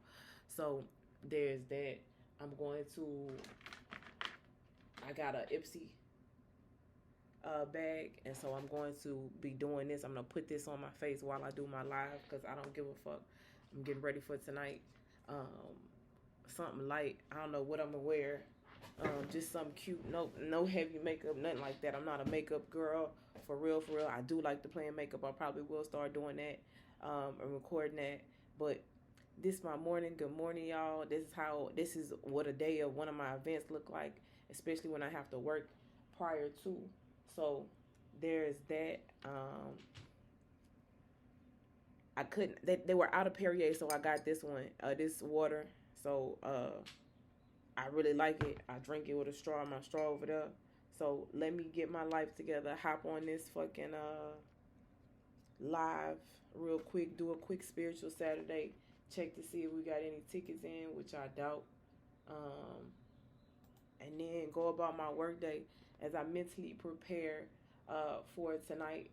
So there's that. I'm going to. I got a Ipsy bag, and so I'm going to be doing this. I'm gonna put this on my face while I do my live because I don't give a fuck. I'm getting ready for tonight. Something light. I don't know what I'm gonna wear. Just something cute. No heavy makeup, nothing like that. I'm not a makeup girl. For real, for real. I do like to play in makeup. I probably will start doing that and recording that. But this is my morning. Good morning, y'all. This is what a day of one of my events look like, especially when I have to work prior to. So there's that. I couldn't. They were out of Perrier, so I got this one. This water. So I really like it. I drink it with a straw. My straw over there. So let me get my life together. Hop on this fucking live real quick. Do a quick spiritual Saturday. Check to see if we got any tickets in, which I doubt. And then go about my work day as I mentally prepare for tonight.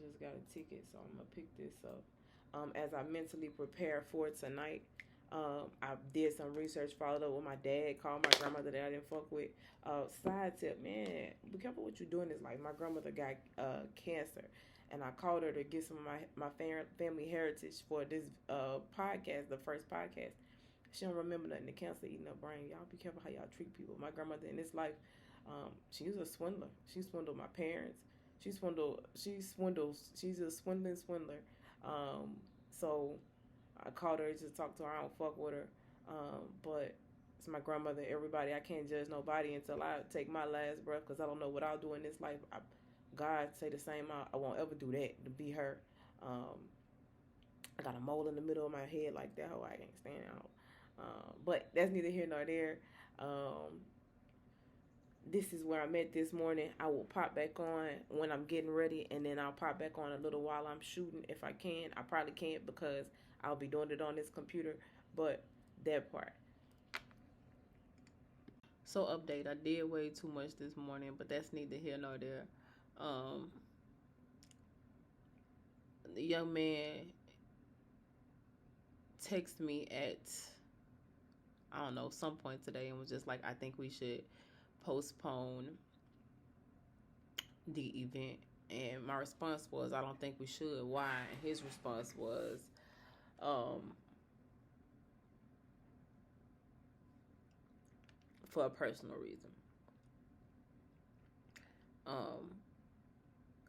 Just got a ticket, so I'm gonna pick this up. As I mentally prepare for tonight, I did some research, followed up with my dad, called my grandmother that I didn't fuck with. Side tip, man, be careful what you're doing in this life. My grandmother got cancer, and I called her to get some of my family heritage for this podcast, the first podcast. She don't remember nothing. The cancer eating her brain. Y'all be careful how y'all treat people. My grandmother in this life, she was a swindler. She swindled my parents. She's a swindling swindler. So I called her to talk to her. I don't fuck with her. But it's my grandmother. Everybody, I can't judge nobody until I take my last breath because I don't know what I'll do in this life. God say the same. I won't ever do that to be her. I got a mole in the middle of my head like that. Oh, I can't stand out. But that's neither here nor there. This is where I'm at this morning. I will pop back on when I'm getting ready, and then I'll pop back on a little while I'm shooting if I can. I probably can't because I'll be doing it on this computer, but that part. So update, I did way too much this morning, but that's neither here nor there. The young man texted me at, I don't know, some point today and was just like, I think we should postpone the event. And my response was, I don't think we should. Why? And his response was, for a personal reason.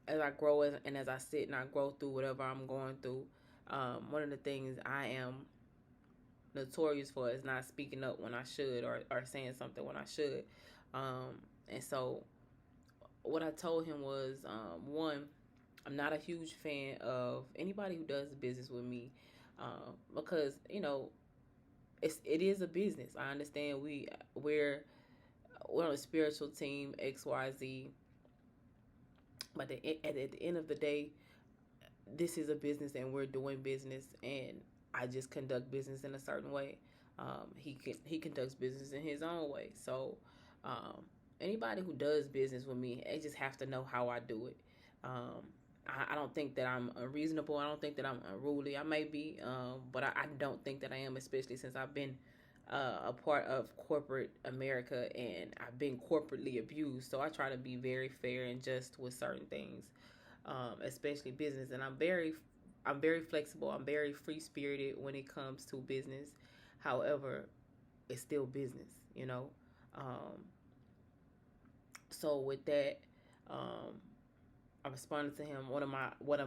As I grow and as I sit and I grow through whatever I'm going through, one of the things I am notorious for is not speaking up when I should or saying something when I should. And so what I told him was, one, I'm not a huge fan of anybody who does business with me because, you know, it is a business. I understand we're on a spiritual team, XYZ, but at the end of the day, this is a business and we're doing business, and I just conduct business in a certain way. He conducts business in his own way. So anybody who does business with me, they just have to know how I do it. I don't think that I'm unreasonable. I don't think that I'm unruly. I may be, but I don't think that I am, especially since I've been a part of corporate America, and I've been corporately abused. So I try to be very fair and just with certain things, especially business. And I'm very flexible. I'm very free spirited when it comes to business. However, it's still business, you know. Um, so with that, um, I responded to him. One of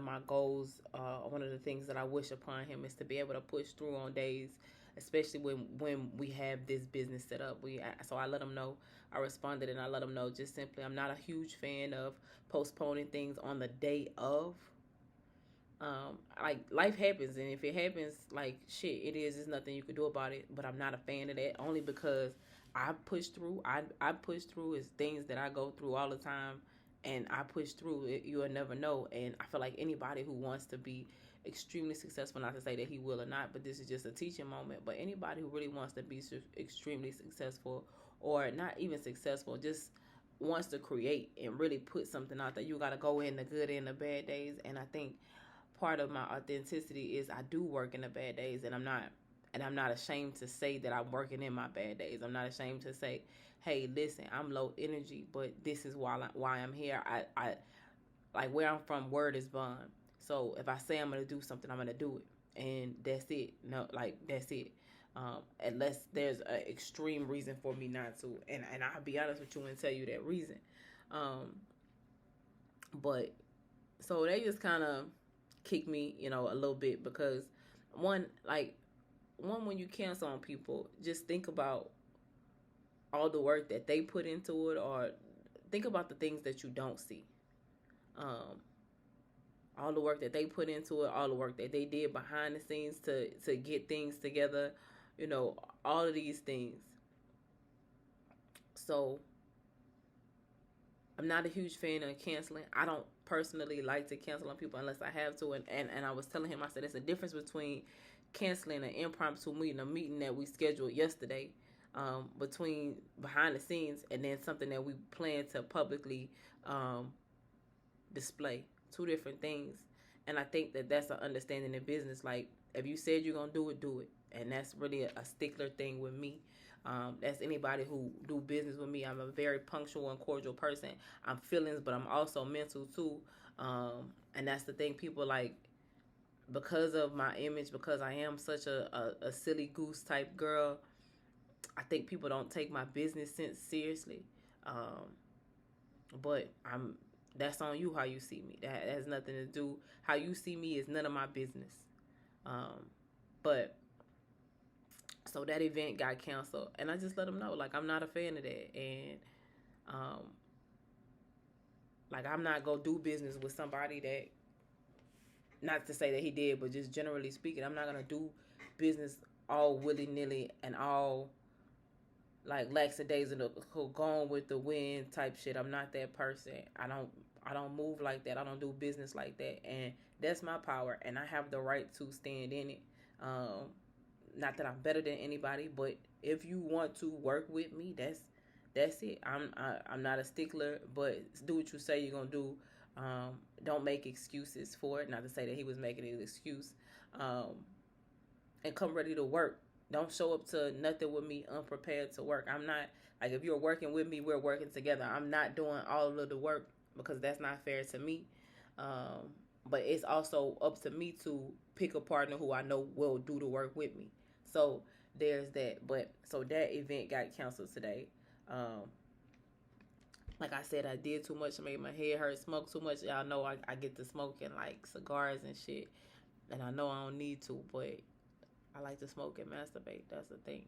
my goals, one of the things that I wish upon him is to be able to push through on days, especially when we have this business set up. So I let him know. I responded and I let him know just simply I'm not a huge fan of postponing things on the day of. Like life happens, and if it happens, like shit, it is. There's nothing you can do about it. But I'm not a fan of that only because I push through. I push through is things that I go through all the time, and I push through it. You'll never know. And I feel like anybody who wants to be extremely successful, not to say that he will or not, but this is just a teaching moment. But anybody who really wants to be extremely successful, or not even successful, just wants to create and really put something out there, you got to go in the good and the bad days. And I think part of my authenticity is I do work in the bad days, and I'm not ashamed to say that I'm working in my bad days. I'm not ashamed to say, hey, listen, I'm low energy, but this is why I'm here. I like where I'm from, word is bond. So if I say I'm gonna do something, I'm gonna do it, and that's it. No, like that's it. Unless there's an extreme reason for me not to, and I'll be honest with you and tell you that reason. Um, but so they just kind of kick me, a little bit because one, like when you cancel on people, just think about all the work that they put into it, or think about the things that you don't see. Um, all the work that they put into it, all the work that they did behind the scenes to get things together, you know, all of these things. So I'm not a huge fan of canceling. I don't personally like to cancel on people unless I have to. And I was telling him, I said, there's a difference between canceling an impromptu meeting, a meeting that we scheduled yesterday, between behind the scenes, and then something that we plan to publicly um, display. Two different things. And I think that that's an understanding in business. Like, if you said you're going to do it, do it. And that's really a stickler thing with me. That's anybody who do business with me. I'm a very punctual and cordial person. I'm feelings, but I'm also mental too. And that's the thing. People like, because of my image, because I am such a silly goose type girl, I think people don't take my business sense seriously. Um, but that's on you how you see me. That has nothing to do. How you see me is none of my business. Um, but so that event got canceled, and I just let them know, like, I'm not a fan of that, and um, like, I'm not gonna do business with somebody that, not to say that he did, but just generally speaking, I'm not gonna do business all willy nilly and all like lackadaisical, going with the wind type shit. I'm not that person. I don't move like that. I don't do business like that, and that's my power, and I have the right to stand in it. Um, Not that I'm better than anybody, but if you want to work with me, that's it. I'm not a stickler, but do what you say you're gonna do. Don't make excuses for it. Not to say that he was making an excuse. Um, and come ready to work. Don't show up to nothing with me unprepared to work. I'm not, like, if you're working with me, we're working together. I'm not doing all of the work because that's not fair to me. Um, but it's also up to me to pick a partner who I know will do the work with me. So there's that. But so that event got canceled today. Um, like I said, I did too much, made my head hurt, smoked too much. Y'all know I get to smoking like cigars and shit, and I know I don't need to, but I like to smoke and masturbate. That's the thing.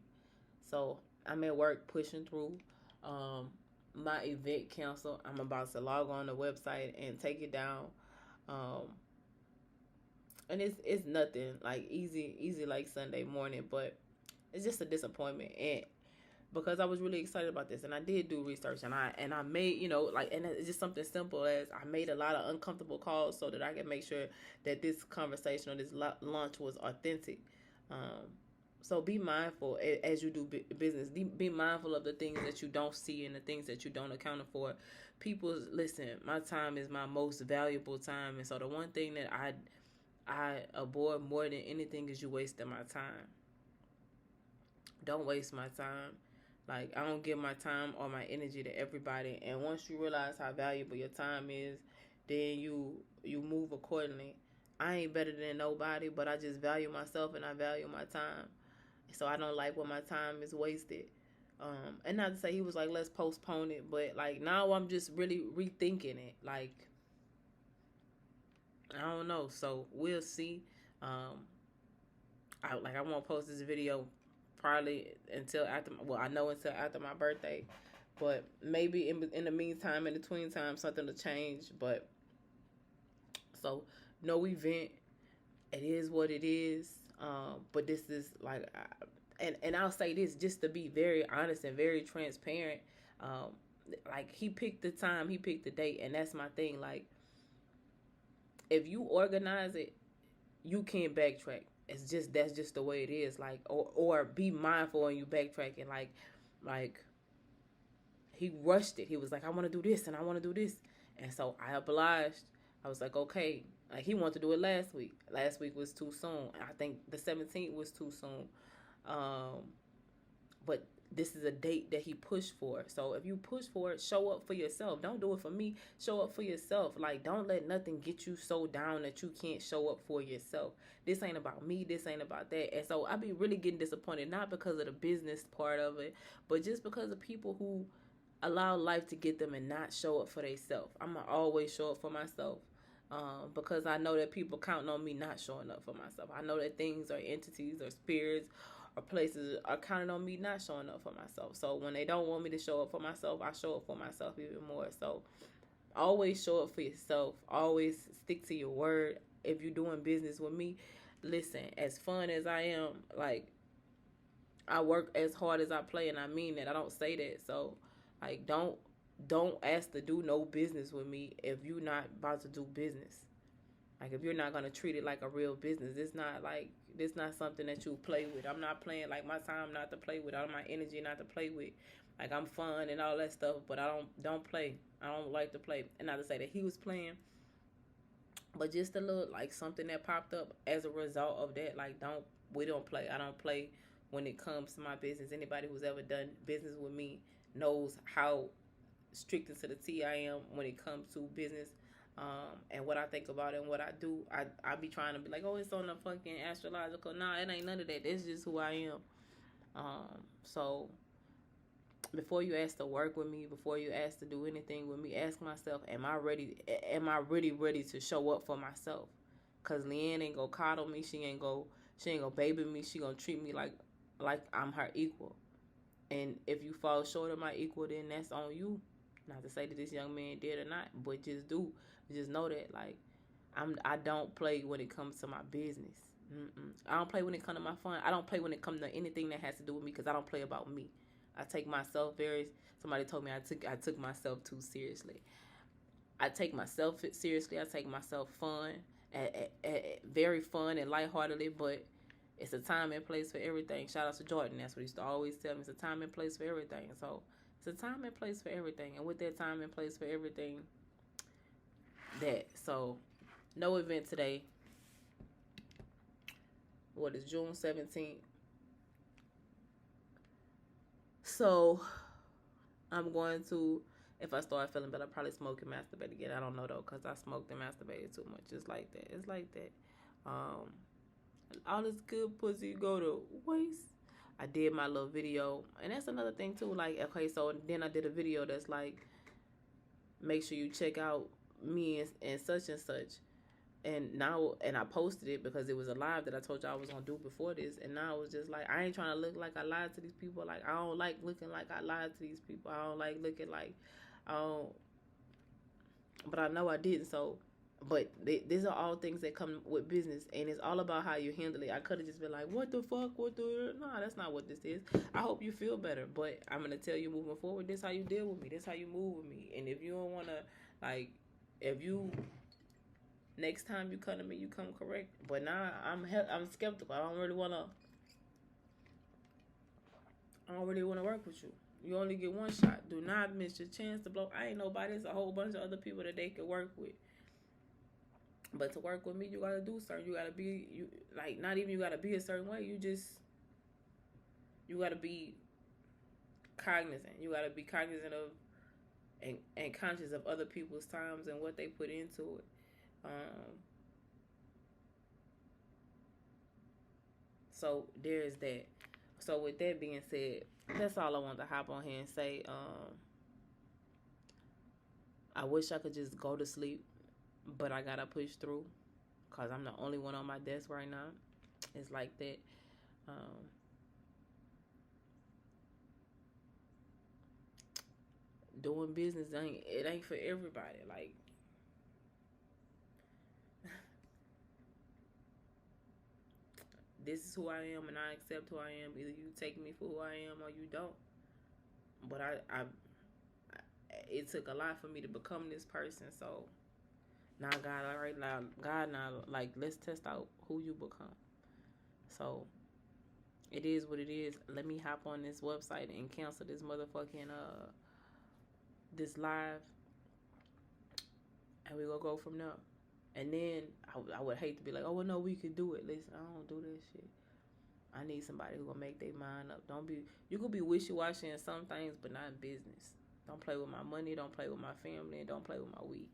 So I'm at work pushing through. Um, my event canceled. I'm about to log on the website and take it down. Um, and it's nothing like easy like Sunday morning, but it's just a disappointment. And because I was really excited about this, and I did do research, and I made, like, and it's just something simple as I made a lot of uncomfortable calls so that I can make sure that this conversation or this launch was authentic. Um, so be mindful as you do business. Be mindful of the things that you don't see and the things that you don't account for. People, listen, my time is my most valuable time, and so the one thing that I avoid more than anything is you wasting my time. Don't waste my time. Like, I don't give my time or my energy to everybody. And once you realize how valuable your time is, then you move accordingly. I ain't better than nobody, but I just value myself and I value my time. So I don't like when my time is wasted. And not to say he was like, let's postpone it, but like now I'm just really rethinking it. Like, I don't know. So we'll see. Um, I won't post this video probably until after. Well, I know until after my birthday, but maybe in the meantime, in between time, something will change. But so no event. It is what it is. But this is like, and I'll say this just to be very honest and very transparent. Um, like he picked the time, he picked the date, and that's my thing. Like if you organize it, you can't backtrack. It's just that's just the way it is. Like or be mindful when you backtrack and like he rushed it. He was like, I want to do this and I want to do this, and so I obliged. I was like, okay. Like he wanted to do it last week. Last week was too soon. I think the 17th was too soon. Um, but this is a date that he pushed for. So if you push for it, show up for yourself. Don't do it for me. Show up for yourself. Like don't let nothing get you so down that you can't show up for yourself. This ain't about me. This ain't about that. And so I be really getting disappointed, not because of the business part of it, but just because of people who allow life to get them and not show up for themselves. I'm gonna always show up for myself. Because I know that people counting on me not showing up for myself. I know that things or entities or spirits or places are counting on me not showing up for myself. So when they don't want me to show up for myself, I show up for myself even more. So always show up for yourself. Always stick to your word. If you're doing business with me, listen, as fun as I am, like I work as hard as I play, and I mean that. I don't say that. So like don't ask to do no business with me if you're not about to do business. Like if you're not gonna treat it like a real business, it's not like it's not something that you play with. I'm not playing like my time not to play with, all my energy not to play with. Like I'm fun and all that stuff, but I don't play. I don't like to play. And not to say that he was playing, but just a little like something that popped up as a result of that. Like we don't play. I don't play when it comes to my business. Anybody who's ever done business with me knows how strict and to the T I am when it comes to business. And what I think about it and what I do, I be trying to be like, oh, it's on the fucking astrological. Nah, it ain't none of that. It's just who I am. So before you ask to work with me, before you ask to do anything with me, ask myself, am I ready? Am I really ready to show up for myself? Cause Leanne ain't gonna coddle me. She ain't gonna baby me. She gonna treat me like I'm her equal. And if you fall short of my equal, then that's on you. Not to say that this young man did or not, but just know that like I don't play when it comes to my business. I don't play when it comes to my fun. I don't play when it comes to anything that has to do with me because I don't play about me. I take myself very. Somebody told me I took myself too seriously. I take myself seriously. I take myself fun, very fun and lightheartedly, but it's a time and place for everything. Shout out to Jordan. That's what he used to always tell me. It's a time and place for everything. So it's a time and place for everything. And with that time and place for everything, so no event today. What is June 17th? So I'm going to, if I start feeling better, I'll probably smoke and masturbate again. I don't know though, because I smoked and masturbated too much. It's like that. It's like that. All this good pussy go to waste. I did my little video, and that's another thing too. Like, okay, so then I did a video that's like, make sure you check out me and such and such. And now, and I posted it because it was a live that I told y'all I was gonna do before this. And now it was just like, I ain't trying to look like I lied to these people. Like, I don't like looking like I lied to these people. I don't like looking like, I don't, but I know I didn't. So, but these are all things that come with business, and it's all about how you handle it. I could have just been like, what the fuck, no, that's not what this is. I hope you feel better, but I'm gonna tell you moving forward, this how you deal with me, this how you move with me. And if you don't wanna, like, if you, next time you come to me, you come correct. But now I'm skeptical. I don't really wanna work with you. You only get one shot. Do not miss your chance to blow. I ain't nobody. There's a whole bunch of other people that they could work with. But to work with me, you gotta do certain. You gotta be, you like, not even you gotta be a certain way. You just You got to be cognizant. You got to be cognizant of and conscious of other people's times and what they put into it. So there's that. So with that being said, that's all I want to hop on here and say. I wish I could just go to sleep, but I gotta push through because I'm the only one on my desk right now. It's like that. Um, Doing business ain't for everybody. Like this is who I am, and I accept who I am. Either you take me for who I am or you don't. But it took a lot for me to become this person. So now God, all right, now God, now like let's test out who you become. So it is what it is. Let me hop on this website and cancel this motherfucking this live, and we gonna go from there. And then I would hate to be like, oh well, no, we could do it. Listen, I don't do this shit. I need somebody who gonna make their mind up. Don't be you could be wishy washy in some things, but not in business. Don't play with my money. Don't play with my family. And don't play with my weed.